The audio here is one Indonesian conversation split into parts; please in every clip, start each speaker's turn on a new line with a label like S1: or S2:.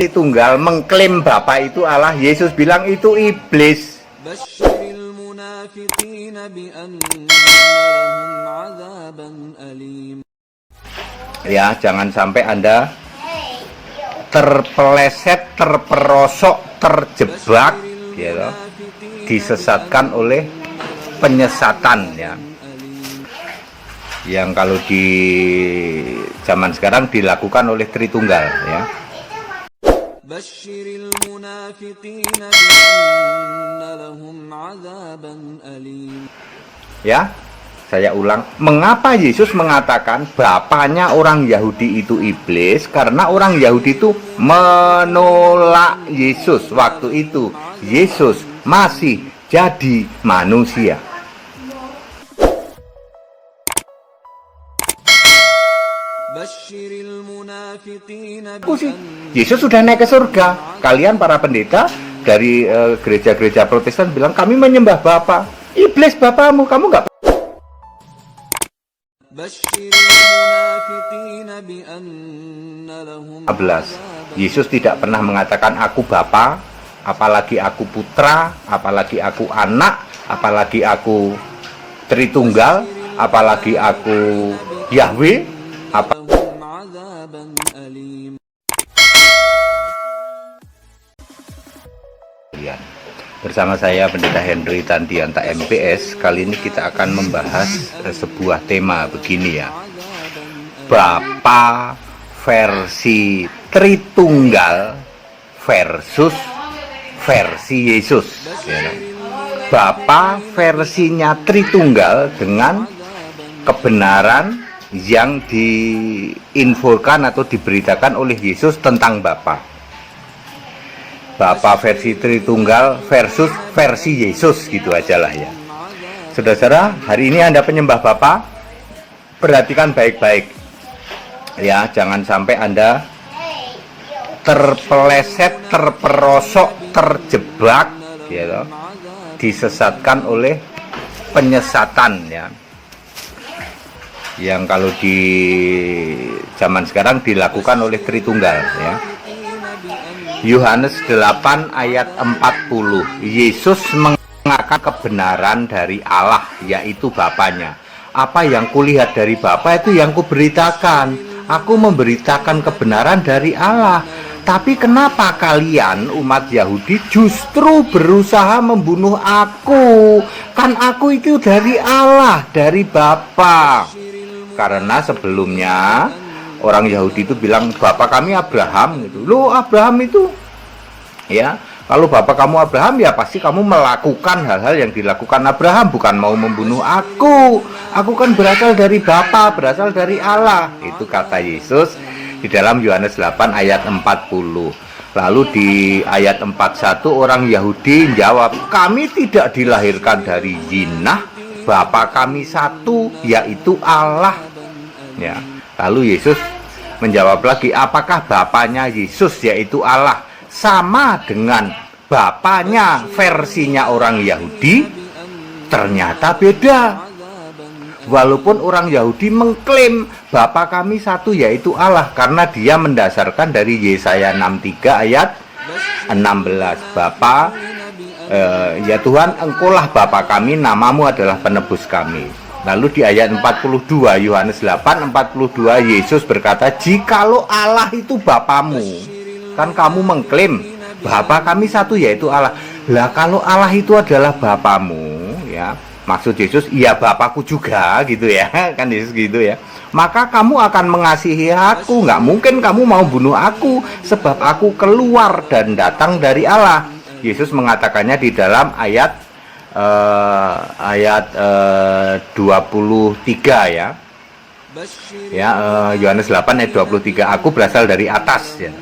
S1: Tunggal mengklaim Bapa itu Allah. Yesus bilang itu iblis. Ya, jangan sampai Anda terpeleset, terperosok, terjebak, gitu, disesatkan oleh penyesatan, ya, yang kalau di zaman sekarang dilakukan oleh Tritunggal, ya. Ya, saya ulang, mengapa Yesus mengatakan bapaknya orang Yahudi itu iblis? Karena orang Yahudi itu menolak Yesus. Waktu itu Yesus masih jadi manusia. Yesus sudah naik ke surga. Kalian para pendeta dari gereja-gereja Protestan bilang kami menyembah Bapa. Iblis bapamu, kamu nggak. Yesus tidak pernah mengatakan aku Bapa, apalagi aku putra, apalagi aku anak, apalagi aku Tritunggal, apalagi aku Yahweh, apa. Bersama saya Pendeta Henry Tandianta MPS. Kali ini kita akan membahas sebuah tema begini, ya. Bapa versi Tritunggal versus versi Yesus, ya. Bapa versinya Tritunggal dengan kebenaran yang diinfokan atau diberitakan oleh Yesus tentang Bapa. Bapa versi Tritunggal versus versi Yesus, gitu aja lah, ya. Saudara-saudara, hari ini Anda penyembah Bapa, perhatikan baik-baik, ya, jangan sampai Anda terpeleset, terperosok, terjebak, ya, disesatkan oleh penyesatan, ya, yang kalau di zaman sekarang dilakukan oleh Tritunggal, ya. Yohanes 8 ayat 40, Yesus mengaku kebenaran dari Allah, yaitu Bapanya. Apa yang kulihat dari Bapa itu yang kuberitakan. Aku memberitakan kebenaran dari Allah. Tapi kenapa kalian umat Yahudi justru berusaha membunuh aku? Kan aku itu dari Allah, dari Bapa. Karena sebelumnya orang Yahudi itu bilang bapak kami Abraham, gitu. Loh, Abraham itu, ya, kalau bapak kamu Abraham, ya pasti kamu melakukan hal-hal yang dilakukan Abraham, bukan mau membunuh aku. Aku kan berasal dari Bapa, berasal dari Allah. Itu kata Yesus di dalam Yohanes 8 ayat 40. Lalu di ayat 41 orang Yahudi jawab, kami tidak dilahirkan dari zina, Bapa kami satu, yaitu Allah, ya. Lalu Yesus menjawab lagi, apakah bapaknya Yesus yaitu Allah sama dengan bapaknya versinya orang Yahudi? Ternyata beda. Walaupun orang Yahudi mengklaim bapa kami satu yaitu Allah, karena dia mendasarkan dari Yesaya 63 ayat 16. Bapa, ya Tuhan, engkaulah Bapa kami, namamu adalah penebus kami. Lalu di ayat 42 Yohanes 8:42 Yesus berkata, jikalau Allah itu Bapamu, kan kamu mengklaim Bapa kami satu yaitu Allah. Lah kalau Allah itu adalah Bapamu, ya, maksud Yesus, iya Bapakku juga, gitu, ya. Kan Yesus gitu, ya. Maka kamu akan mengasihi aku. Nggak mungkin kamu mau bunuh aku, sebab aku keluar dan datang dari Allah. Yesus mengatakannya di dalam ayat 23, ya. Ya, Yohanes 8 ayat 23, aku berasal dari atas, ya.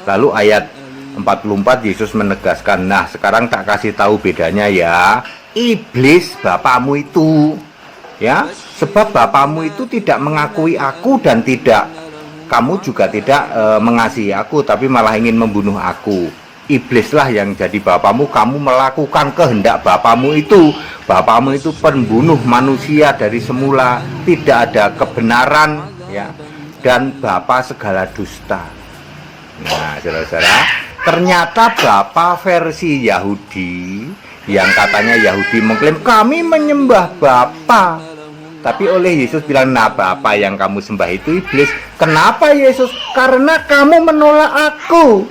S1: Lalu ayat 44 Yesus menegaskan, nah sekarang tak kasih tahu bedanya, ya, iblis bapamu itu, ya, sebab bapamu itu tidak mengakui aku dan tidak, kamu juga tidak mengasihi aku, tapi malah ingin membunuh aku. Iblislah yang jadi bapamu, kamu melakukan kehendak bapamu itu. Bapamu itu pembunuh manusia dari semula, tidak ada kebenaran, ya, dan bapa segala dusta. Nah, saudara-saudara, ternyata Bapa versi Yahudi yang katanya Yahudi mengklaim kami menyembah Bapa. Tapi oleh Yesus bilang, nah Bapa yang kamu sembah itu iblis. Kenapa Yesus? Karena kamu menolak aku.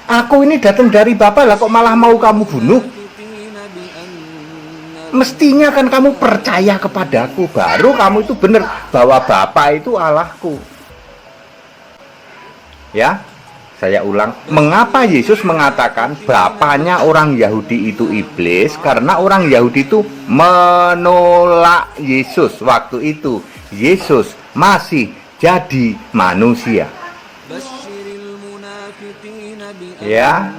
S1: Aku ini datang dari Bapa, lah kok malah mau kamu bunuh? Mestinya kan kamu percaya kepadaku, baru kamu itu benar bahwa Bapa itu Allahku. Ya, saya ulang, mengapa Yesus mengatakan bapaknya orang Yahudi itu iblis? Karena orang Yahudi itu menolak Yesus. Waktu itu Yesus masih jadi manusia. Ya,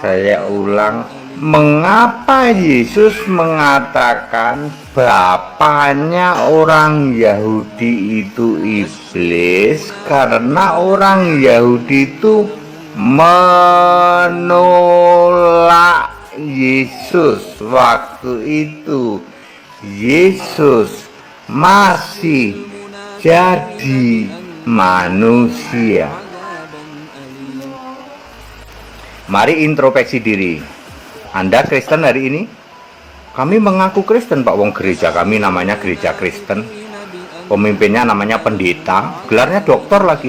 S1: saya ulang, mengapa Yesus mengatakan bapaknya orang Yahudi itu iblis? Karena orang Yahudi itu menolak Yesus. Waktu itu Yesus masih jadi manusia. Mari introspeksi diri. Anda Kristen hari ini? Kami mengaku Kristen, Pak. Wong gereja kami namanya gereja Kristen. Pemimpinnya namanya pendeta, gelarnya doktor lagi.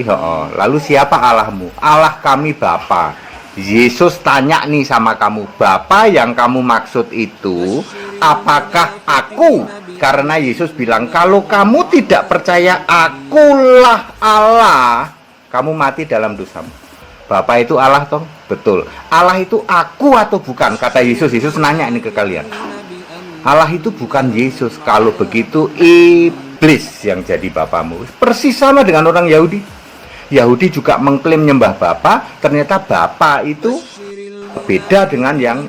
S1: Lalu siapa Allahmu? Allah kami Bapa. Yesus tanya nih sama kamu, Bapa yang kamu maksud itu apakah aku? Karena Yesus bilang, kalau kamu tidak percaya akulah Allah, kamu mati dalam dosamu. Bapa itu Allah toh? Betul. Allah itu aku atau bukan? Kata Yesus. Yesus nanya ini ke kalian. Allah itu bukan Yesus. Kalau begitu iblis yang jadi bapamu. Persis sama dengan orang Yahudi. Yahudi juga mengklaim nyembah Bapa. Ternyata Bapa itu beda dengan yang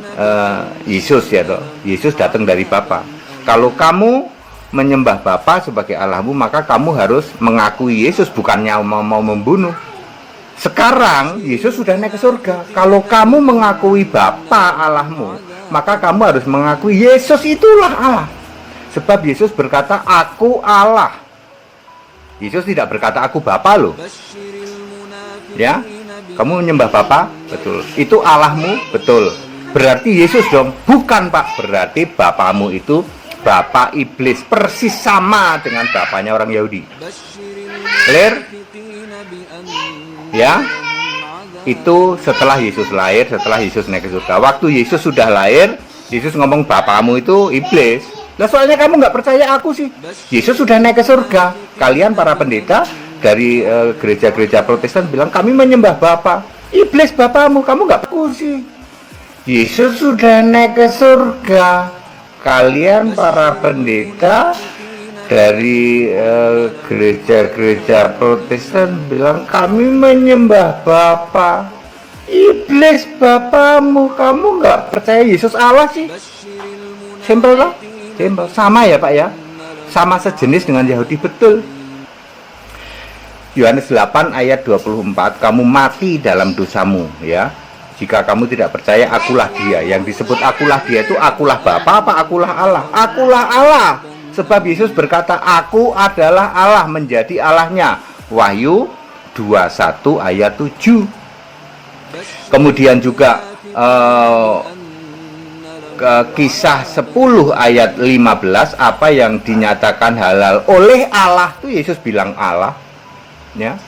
S1: Yesus ya toh. Yesus datang dari Bapa. Kalau kamu menyembah Bapa sebagai Allahmu, maka kamu harus mengakui Yesus, bukannya mau membunuh. Sekarang Yesus sudah naik ke surga. Kalau kamu mengakui Bapa Allahmu, maka kamu harus mengakui Yesus itulah Allah. Sebab Yesus berkata, aku Allah. Yesus tidak berkata aku Bapa loh. Ya, kamu menyembah Bapa? Betul. Itu Allahmu? Betul. Berarti Yesus dong? Bukan Pak. Berarti Bapamu itu Bapa iblis. Persis sama dengan bapaknya orang Yahudi. Clear? Ya, itu setelah Yesus lahir, setelah Yesus naik ke surga. Waktu Yesus sudah lahir, Yesus ngomong bapamu itu iblis. Lah soalnya kamu nggak percaya aku sih. Yesus sudah naik ke surga. Kalian para pendeta dari gereja-gereja Protestan bilang kami menyembah Bapa. Iblis bapamu, kamu nggak aku sih. Yesus sudah naik ke surga. Kalian para pendeta dari gereja-gereja Protestan bilang kami menyembah Bapa. Iblis bapamu, kamu nggak percaya Yesus Allah sih? Simpel kan? Simpel. Sama ya Pak ya? Sama sejenis dengan Yahudi, betul. Yohanes 8 ayat 24, kamu mati dalam dosamu ya. Jika kamu tidak percaya, akulah dia. Yang disebut akulah dia itu akulah Bapa apa akulah Allah? Akulah Allah. Sebab Yesus berkata, aku adalah Allah, menjadi Allahnya. Wahyu 21 ayat 7. Kemudian juga kisah 10 ayat 15, apa yang dinyatakan halal oleh Allah itu Yesus bilang Allah. Ya.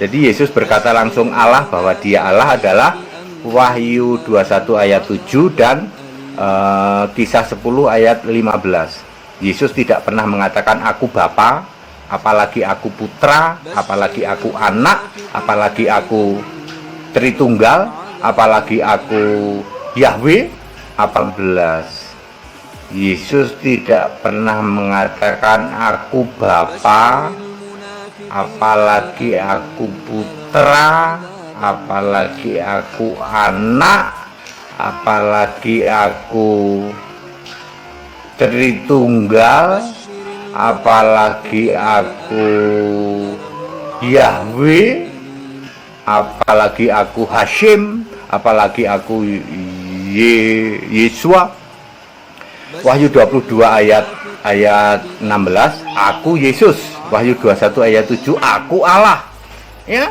S1: Jadi Yesus berkata langsung Allah, bahwa dia Allah adalah Wahyu 21 ayat 7 dan kisah 10 ayat 15. Yesus tidak pernah mengatakan aku Bapa, apalagi aku putra, apalagi aku anak, apalagi aku Tritunggal, apalagi aku Yahweh. 18. Yesus tidak pernah mengatakan aku Bapa, apalagi aku putra, apalagi aku anak, apalagi aku Tritunggal, apalagi aku Yahweh, apalagi aku Hashim, apalagi aku Yesua. Wahyu 22 ayat 16, aku Yesus. Wahyu 21 ayat 7, aku Allah. Ya.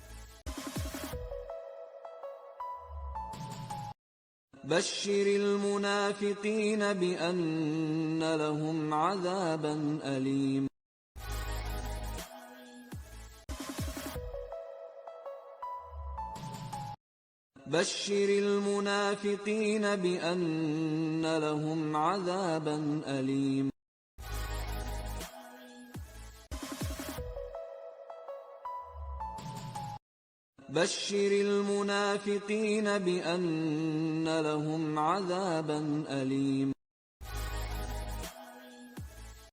S2: بشر المنافقين بأن لهم عذابا أليم بشر المنافقين بأن لهم عذابا أليم بشر المنافقين بأن لهم عذابا أليم